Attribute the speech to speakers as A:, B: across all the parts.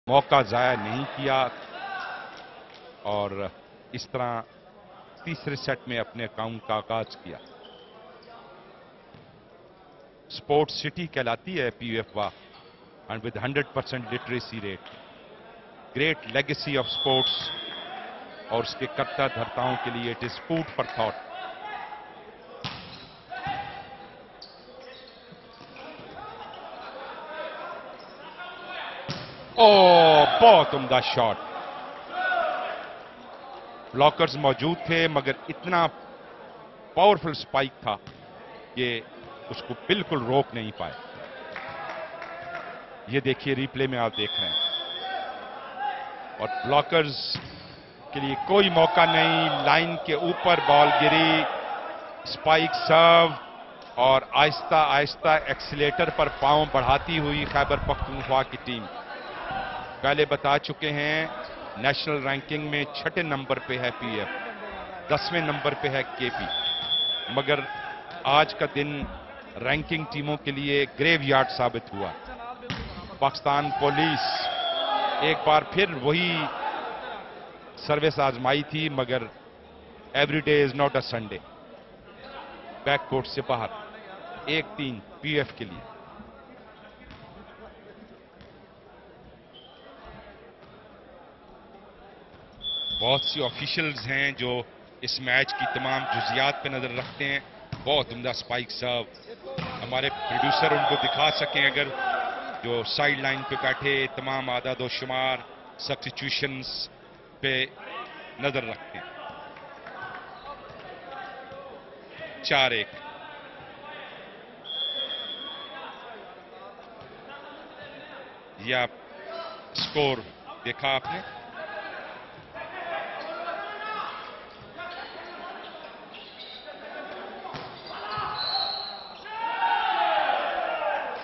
A: मौका जाया नहीं किया और इस तरह तीसरे सेट में अपने अकाउंट का आगाज किया। स्पोर्ट्स सिटी कहलाती है पीयूएफ वाह, and with 100% literacy rate, great legacy of sports, और उसके कर्ता धर्ताओं के लिए it is food for thought. ओ, बहुत उम्दा शॉट। ब्लॉकर्स मौजूद थे मगर इतना पावरफुल स्पाइक था कि उसको बिल्कुल रोक नहीं पाए। ये देखिए, रिप्ले में आप देख रहे हैं, और ब्लॉकर्स के लिए कोई मौका नहीं। लाइन के ऊपर बॉल गिरी, स्पाइक सर्व, और आहिस्ता आहिस्ता एक्सीलेटर पर पांव बढ़ाती हुई खैबर पख्तूनख्वा की टीम, पहले बता चुके हैं, नेशनल रैंकिंग में 6 नंबर पे है पीएफ, 10वें नंबर पे है केपी, मगर आज का दिन रैंकिंग टीमों के लिए ग्रेवयार्ड साबित हुआ। पाकिस्तान पुलिस एक बार फिर वही सर्विस आजमाई थी, मगर every day is not a Sunday. Backcourt से बाहर 1-3 पीएफ के लिए। बहुत सी ऑफिशियल्स हैं जो इस मैच की तमाम जुजियात पे नजर रखते हैं। बहुत उम्दा स्पाइक सर्व, हमारे प्रोड्यूसर उनको दिखा सकें अगर, जो साइड लाइन पे बैठे तमाम आदाद व शुमार सब्स्टिट्यूशंस पे नजर रखते हैं। 4-1। यह स्कोर देखा आपने।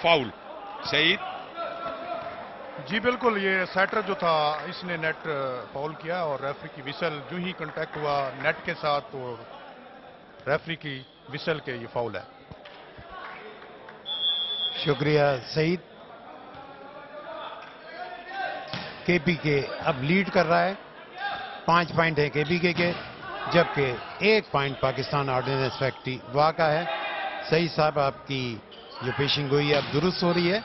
A: फाउल सईद।
B: जी बिल्कुल, ये सेटर जो था इसने नेट फाउल किया, और रेफरी की विसल जो ही कांटेक्ट हुआ नेट के साथ, तो रेफरी की विसल के ये फाउल है।
C: शुक्रिया सईद। केपी के अब लीड कर रहा है, 5 पॉइंट है केपी के, जबकि 1 पॉइंट पाकिस्तान ऑर्डिनेंस फैक्ट्री वाह का है। सही साहब, आपकी जो पेशिंग गोई अब दुरुस्त हो रही है,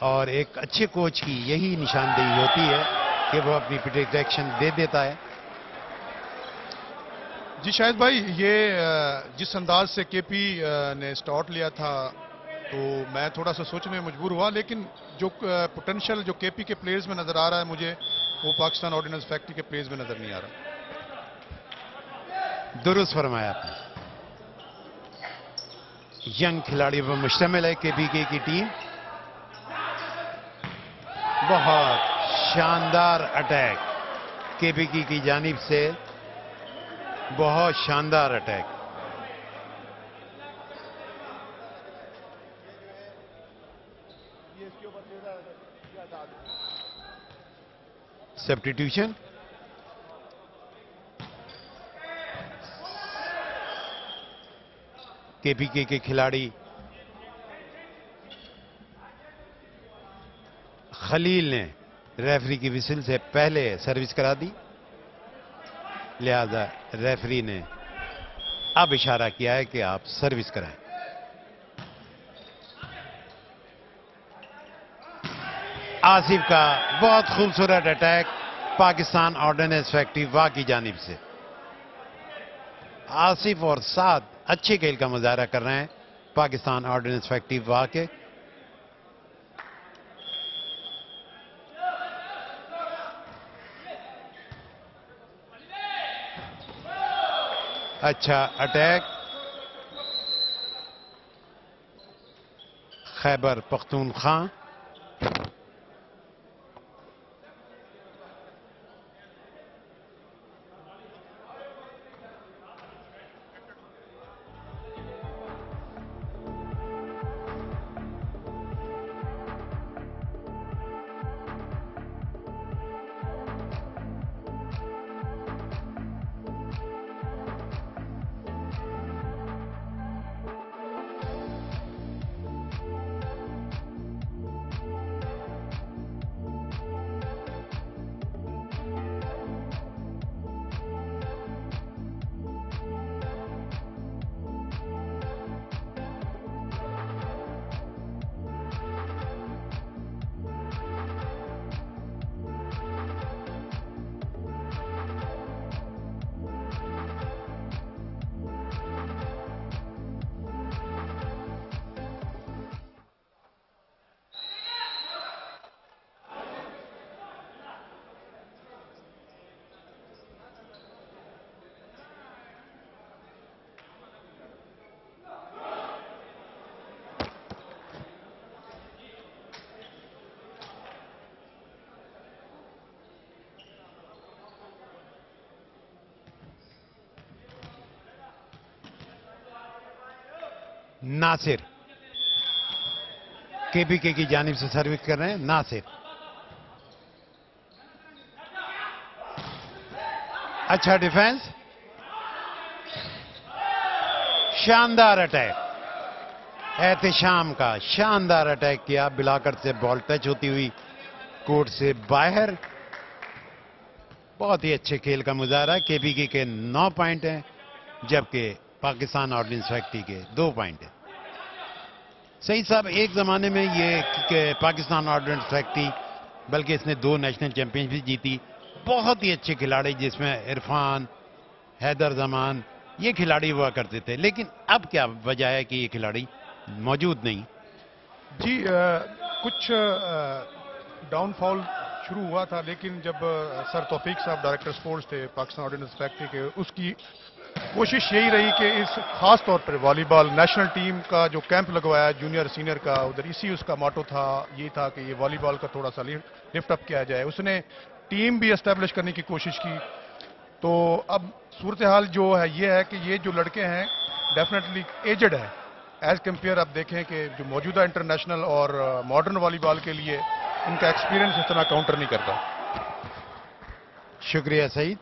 C: और एक अच्छे कोच की यही निशानदेही होती है कि वो अपनी प्रोटेक्शन दे देता है।
B: जी शायद भाई, ये जिस अंदाज से केपी ने स्टार्ट लिया था, तो मैं थोड़ा सा सोचने में मजबूर हुआ, लेकिन जो पोटेंशियल जो केपी के प्लेयर्स में नजर आ रहा है मुझे, वो पाकिस्तान ऑर्डिनेंस फैक्ट्री के प्लेयर्स में नजर नहीं आ रहा।
C: दुरुस्त फरमाया आपने। यंग खिलाड़ियों पर मुश्तमिल है केपीके की टीम। बहुत शानदार अटैक केपीके की जानिब से, बहुत शानदार अटैक। सब्स्टिट्यूशन केपीके के खिलाड़ी खलील ने रेफरी की विसिल से पहले सर्विस करा दी, लिहाजा रेफरी ने अब इशारा किया है कि आप सर्विस कराएं। आसिफ का बहुत खूबसूरत अटैक पाकिस्तान ऑर्डिनेंस फैक्ट्री वाह की जानिब से। आसिफ और साद अच्छे खेल का मुजाहरा कर रहे हैं पाकिस्तान ऑर्डिनेंस फैक्ट्री वाह के। अच्छा अटैक खैबर पख्तूनख्वा। नासिर केपीके की जानिब से सर्विस कर रहे हैं। नासिर अच्छा डिफेंस, शानदार अटैक, एहतिशाम का शानदार अटैक किया। बिलाकर से बॉल टच होती हुई कोर्ट से बाहर। बहुत ही अच्छे खेल का मुजाहरा। केपीके के 9 पॉइंट हैं, जबकि पाकिस्तान ऑर्डिनेंस फैक्ट्री के 2 पॉइंट हैं। सही साहब, एक जमाने में ये पाकिस्तान ऑर्डिनेंस फैक्ट्री, बल्कि इसने 2 नेशनल चैंपियनशिप जीती। बहुत ही अच्छे खिलाड़ी जिसमें इरफान, हैदर जमान, ये खिलाड़ी हुआ करते थे। लेकिन अब क्या वजह है कि ये खिलाड़ी मौजूद नहीं?
B: जी कुछ डाउनफॉल शुरू हुआ था, लेकिन जब सर तौफीक साहब डायरेक्टर स्पोर्ट्स थे पाकिस्तान ऑर्डिनेंस फैक्ट्री के, उसकी कोशिश यही रही कि इस खास तौर पर वॉलीबॉल नेशनल टीम का जो कैंप लगवाया जूनियर सीनियर का, उधर इसी उसका मोटो था, ये था कि ये वॉलीबॉल का थोड़ा सा लिफ्ट अप किया जाए। उसने टीम भी एस्टेब्लिश करने की कोशिश की। तो अब सूरत हाल जो है ये है कि ये जो लड़के हैं डेफिनेटली एजड है एज कंपेयर। आप देखें कि जो मौजूदा इंटरनेशनल और मॉडर्न वॉलीबॉल के लिए इनका एक्सपीरियंस इतना काउंटर नहीं करता।
C: शुक्रिया सईद।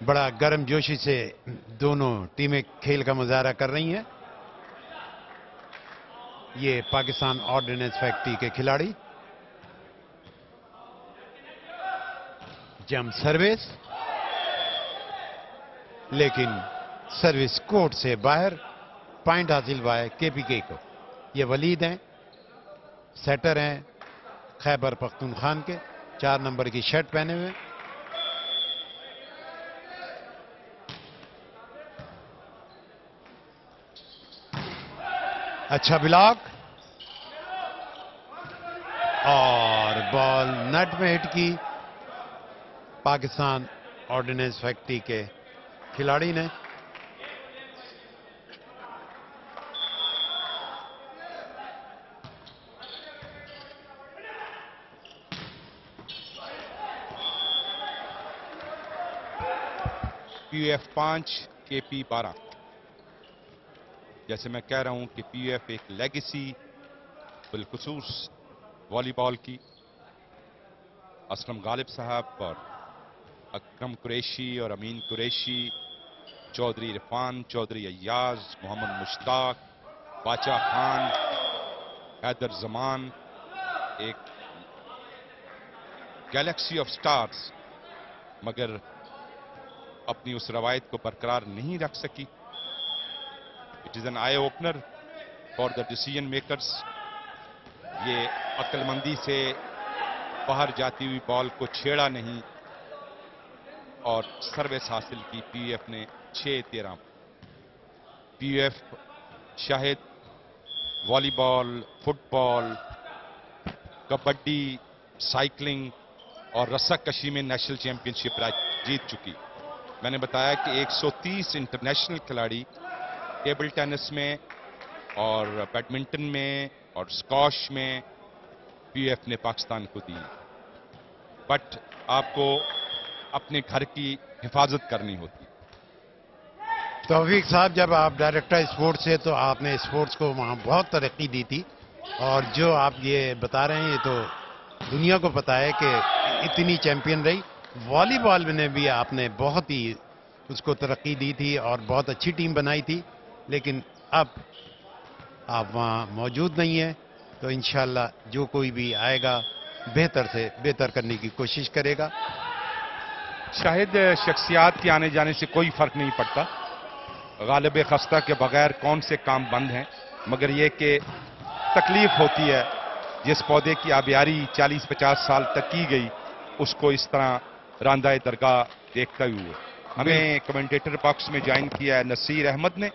C: बड़ा गर्मजोशी से दोनों टीमें खेल का मुजाहरा कर रही हैं। ये पाकिस्तान ऑर्डिनेंस फैक्ट्री के खिलाड़ी। जंप सर्विस, लेकिन सर्विस कोर्ट से बाहर। पॉइंट हासिल हुआ है केपीके को। ये वलीद हैं, सेटर हैं खैबर पख्तूनख्वान के, 4 नंबर की शर्ट पहने हुए। अच्छा ब्लॉक और बॉल नेट में हिट की पाकिस्तान ऑर्डिनेंस फैक्ट्री के खिलाड़ी ने।
A: PUF 5 KP 12। जैसे मैं कह रहा हूं कि पीयूएफ एक लेगेसी बिलखुसूस वॉलीबॉल की, असलम गालिब साहब और अकरम कुरैशी और अमीन कुरैशी, चौधरी इरफान, चौधरी अय्याज, मोहम्मद मुश्ताक, बाचा खान, हैदर जमान, एक गैलेक्सी ऑफ स्टार्स, मगर अपनी उस रवायत को बरकरार नहीं रख सकी। It is an eye opener for the decision makers. ये अक्लमंदी से बाहर जाती हुई बॉल को छेड़ा नहीं और सर्विस हासिल की पीयूएफ ने 6-13। पीयूएफ शायद वॉलीबॉल, फुटबॉल, कबड्डी, साइकिलिंग और रस्साकशी में नेशनल चैंपियनशिप जीत चुकी। मैंने बताया कि 130 इंटरनेशनल खिलाड़ी टेबल टेनिस में और बैडमिंटन में और स्क्वॉश में पीयूएफ ने पाकिस्तान को दी। बट आपको अपने घर की हिफाजत करनी होती।
C: तौफीक साहब, जब आप डायरेक्टर स्पोर्ट्स से, तो आपने स्पोर्ट्स को वहां बहुत तरक्की दी थी, और जो आप ये बता रहे हैं ये तो दुनिया को पता है कि इतनी चैंपियन रही। वॉलीबॉल में भी आपने बहुत ही उसको तरक्की दी थी और बहुत अच्छी टीम बनाई थी, लेकिन अब आप वहां मौजूद नहीं है। तो इंशाल्लाह जो कोई भी आएगा बेहतर से बेहतर करने की कोशिश करेगा।
A: शायद शख्सियात के आने जाने से कोई फर्क नहीं पड़ता, गालिब खस्ता के बगैर कौन से काम बंद हैं, मगर यह कि तकलीफ होती है जिस पौधे की आबियारी 40-50 साल तक की गई, उसको इस तरह रांदा दरगाह देखते हुए। हमें कमेंटेटर बॉक्स में ज्वाइन किया है नसीर अहमद ने।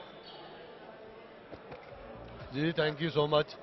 D: जी thank you so much.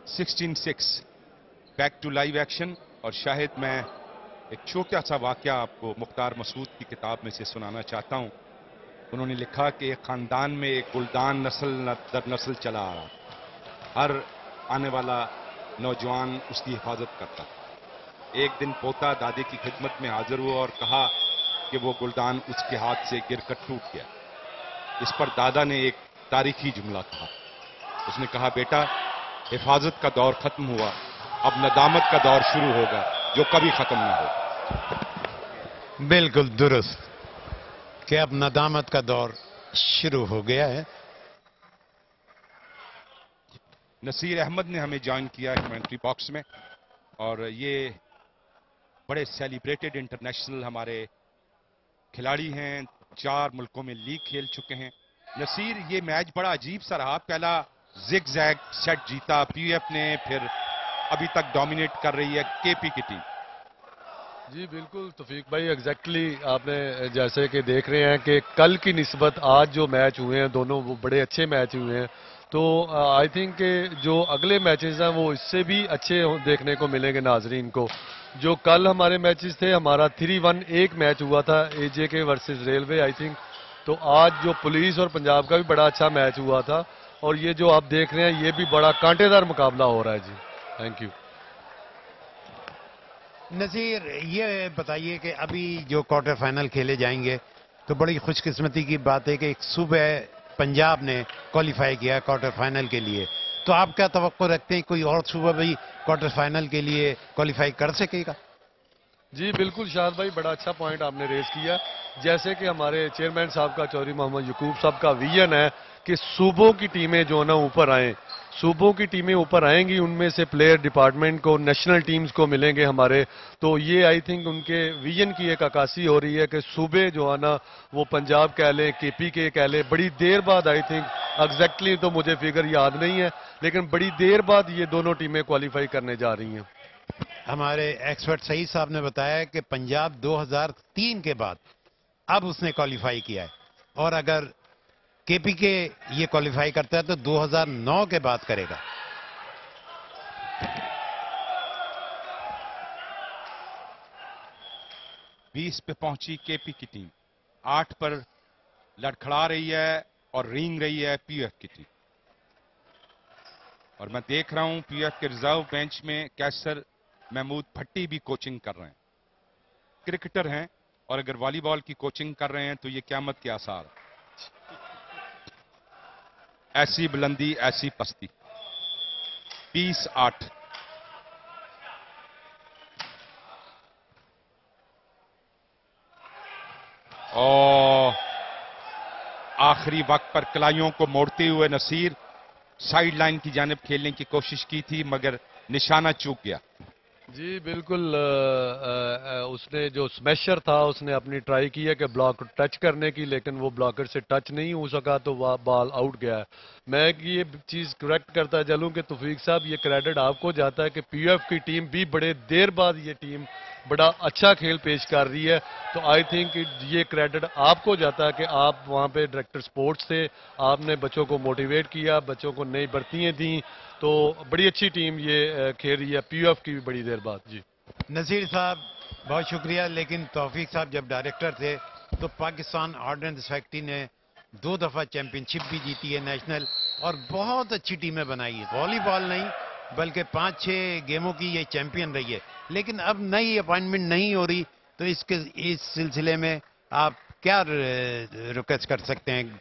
A: 16-6 back to live action. और शायद मैं एक छोटा सा वाकया आपको मुख्तार मसूद की किताब में से सुनाना चाहता हूं। उन्होंने लिखा कि एक खानदान में एक गुलदान नस्ल दर नस्ल चला आ रहा, हर आने वाला नौजवान उसकी हिफाजत करता। एक दिन पोता दादी की खिदमत में हाजिर हुआ और कहा कि वो गुलदान उसके हाथ से गिरकर टूट गया। इस पर दादा ने एक तारीखी जुमला कहा। उसने कहा, बेटा, हिफाजत का दौर खत्म हुआ, अब नदामत का दौर शुरू होगा जो कभी खत्म ना हो।
C: बिल्कुल दुरुस्त कि अब नदामत का दौर शुरू हो गया है।
A: नसीर अहमद ने हमें ज्वाइन किया कमेंट्री बॉक्स में, और ये बड़े सेलिब्रेटेड इंटरनेशनल हमारे खिलाड़ी हैं, 4 मुल्कों में लीग खेल चुके हैं। नसीर, ये मैच बड़ा अजीब सा रहा। पहला जिग जैग सेट जीता पीयूएफ ने, फिर अभी तक डोमिनेट कर रही है केपी की टीम।
D: जी बिल्कुल तौफीक भाई, एग्जैक्टली आपने जैसे कि देख रहे हैं कि कल की निस्बत आज जो मैच हुए हैं दोनों वो बड़े अच्छे मैच हुए हैं। तो आई थिंक कि जो अगले मैचेस हैं वो इससे भी अच्छे देखने को मिलेंगे नाजरीन को। जो कल हमारे मैचेस थे, हमारा 3-1 एक मैच हुआ था AJK versus railway I think. तो आज जो पुलिस और पंजाब का भी बड़ा अच्छा मैच हुआ था, और ये जो आप देख रहे हैं ये भी बड़ा कांटेदार मुकाबला हो रहा है जी। Thank you.
C: नजीर, ये बताइए कि अभी जो क्वार्टर फाइनल खेले जाएंगे तो बड़ी खुशकिस्मती की बात है कि एक सुबह पंजाब ने क्वालिफाई किया क्वार्टर फाइनल के लिए। तो आप क्या तवक्को रखते हैं, कोई और सुबह भी क्वार्टर फाइनल के लिए क्वालिफाई कर सकेगा?
D: जी बिल्कुल शाहद भाई, बड़ा अच्छा पॉइंट आपने रेज किया। जैसे कि हमारे चेयरमैन साहब का, चौधरी मोहम्मद यकूब साहब का विजन है कि सूबों की टीमें जो ना ऊपर आएं, सूबों की टीमें ऊपर आएंगी, उनमें से प्लेयर डिपार्टमेंट को, नेशनल टीम्स को मिलेंगे हमारे। तो ये आई थिंक उनके विजन की एक अक्कासी हो रही है कि सूबे जो है ना वो पंजाब कह लें, केपी के कह लें, बड़ी देर बाद आई थिंक एग्जैक्टली तो मुझे फिगर याद नहीं है, लेकिन बड़ी देर बाद ये दोनों टीमें क्वालिफाई करने जा रही हैं।
C: हमारे एक्सपर्ट सईद साहब ने बताया कि पंजाब 2003 के बाद अब उसने क्वालिफाई किया है, और अगर केपी के ये क्वालिफाई करता है तो 2009 के बाद करेगा।
A: बीस पे पहुंची केपी की टीम, 8 पर लड़खड़ा रही है और रींग रही है पीयूएफ की टीम। और मैं देख रहा हूं पीयूएफ के रिजर्व बेंच में कैसर महमूद भट्टी भी कोचिंग कर रहे हैं। क्रिकेटर हैं, और अगर वॉलीबॉल की कोचिंग कर रहे हैं तो ये क़यामत के आसार। ऐसी बुलंदी ऐसी पस्ती। 20-8। और आखिरी वक्त पर कलाइयों को मोड़ते हुए नसीर साइड लाइन की जानिब खेलने की कोशिश की थी, मगर निशाना चूक गया।
D: जी बिल्कुल, उसने जो स्मैशर था उसने अपनी ट्राई की है कि ब्लॉक टच करने की, लेकिन वो ब्लॉकर से टच नहीं हो सका तो वह बॉल आउट गया है। मैं ये चीज़ करेक्ट करता चलूं कि तौफीक साहब ये क्रेडिट आपको जाता है कि पीयूएफ की टीम भी बड़े देर बाद ये टीम बड़ा अच्छा खेल पेश कर रही है। तो आई थिंक ये क्रेडिट आपको जाता है कि आप वहाँ पे डायरेक्टर स्पोर्ट्स थे, आपने बच्चों को मोटिवेट किया, बच्चों को नई भर्तियाँ दी, तो बड़ी अच्छी टीम ये खेल रही है पीयूएफ की भी बड़ी देर बाद। जी
C: नजीर साहब बहुत शुक्रिया, लेकिन तौफीक साहब जब डायरेक्टर थे तो पाकिस्तान ऑर्डिनेंस फैक्ट्री ने 2 दफा चैंपियनशिप भी जीती है नेशनल, और बहुत अच्छी टीमें बनाई है। वॉलीबॉल नहीं बल्कि 5-6 गेमों की ये चैंपियन रही है। लेकिन अब नई अपॉइंटमेंट नहीं हो रही, तो इस सिलसिले में आप क्या रिक्वेस्ट कर सकते हैं?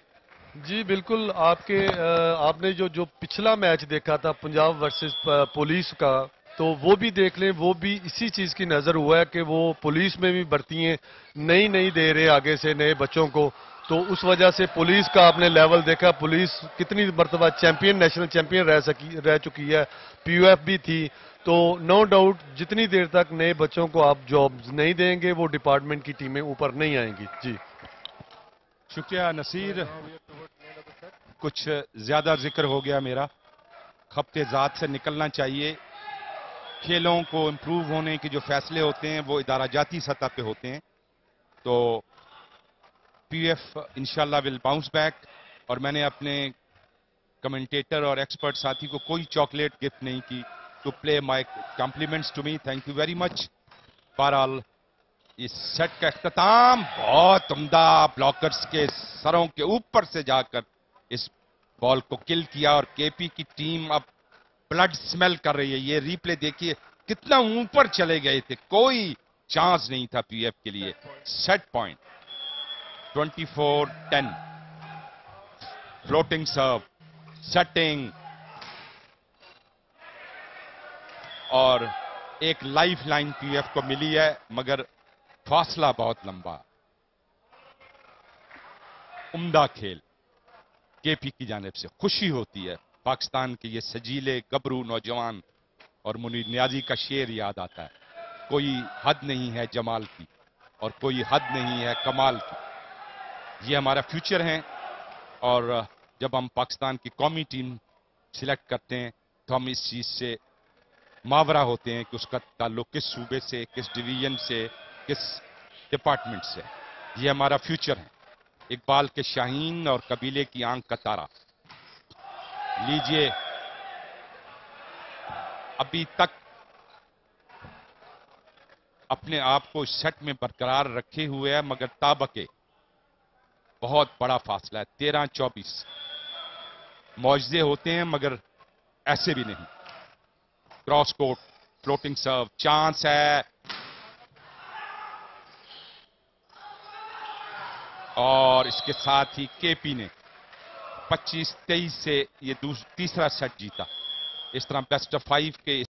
D: जी बिल्कुल, आपने जो पिछला मैच देखा था पंजाब वर्सेस पुलिस का, तो वो भी देख लें, वो भी इसी चीज की नजर हुआ है कि वो पुलिस में भी भर्तियां नई दे रहे आगे से नए बच्चों को। तो उस वजह से पुलिस का आपने लेवल देखा, पुलिस कितनी मरतबा चैंपियन, नेशनल चैंपियन रह चुकी है, पीयूएफ भी थी। तो नो डाउट जितनी देर तक नए बच्चों को आप जॉब नहीं देंगे वो डिपार्टमेंट की टीमें ऊपर नहीं आएंगी। जी
A: शुक्रिया नसीर, कुछ ज्यादा जिक्र हो गया मेरा, खपते जात से निकलना चाहिए। खेलों को इंप्रूव होने के जो फैसले होते हैं वो इदारा जाती सतह पे होते हैं। तो पीयूएफ इंशाल्लाह विल बाउंस बैक, और मैंने अपने कमेंटेटर और एक्सपर्ट साथी को कोई चॉकलेट गिफ्ट नहीं की to play my compliments to me, thank you very much. बहरहाल इस सेट का अख्ताम बहुत उम्दा, ब्लॉकर्स के सरों के ऊपर से जाकर इस बॉल को किल किया और केपी की टीम अब ब्लड स्मेल कर रही है। ये रिप्ले देखिए कितना ऊपर चले गए थे, कोई चांस नहीं था पीएफ के लिए। सेट पॉइंट 24-10, फ्लोटिंग सर्व, सेटिंग और एक लाइफ लाइन पीएफ को मिली है, मगर फासला बहुत लंबा। उम्दा खेल केपी की जानिब से, खुशी होती है। पाकिस्तान के ये सजीले गबरू नौजवान और मुनीर नियाजी का शेर याद आता है, कोई हद नहीं है जमाल की और कोई हद नहीं है कमाल की। ये हमारा फ्यूचर है और जब हम पाकिस्तान की कौमी टीम सिलेक्ट करते हैं तो हम इस चीज से मावरा होते हैं कि उसका ताल्लुक किस सूबे से, किस डिवीजन से, किस डिपार्टमेंट से। ये हमारा फ्यूचर है। इकबाल के शाहीन और कबीले की आंख का तारा। लीजिए, अभी तक अपने आप को सेट में बरकरार रखे हुए है, मगर ताबके बहुत बड़ा फासला है। 13-24 मौजजे होते हैं मगर ऐसे भी नहीं। क्रॉस कोर्ट, फ्लोटिंग सर्व, चांस है और इसके साथ ही केपी ने 25-23 से ये तीसरा सेट जीता। इस तरह बेस्ट ऑफ 5 के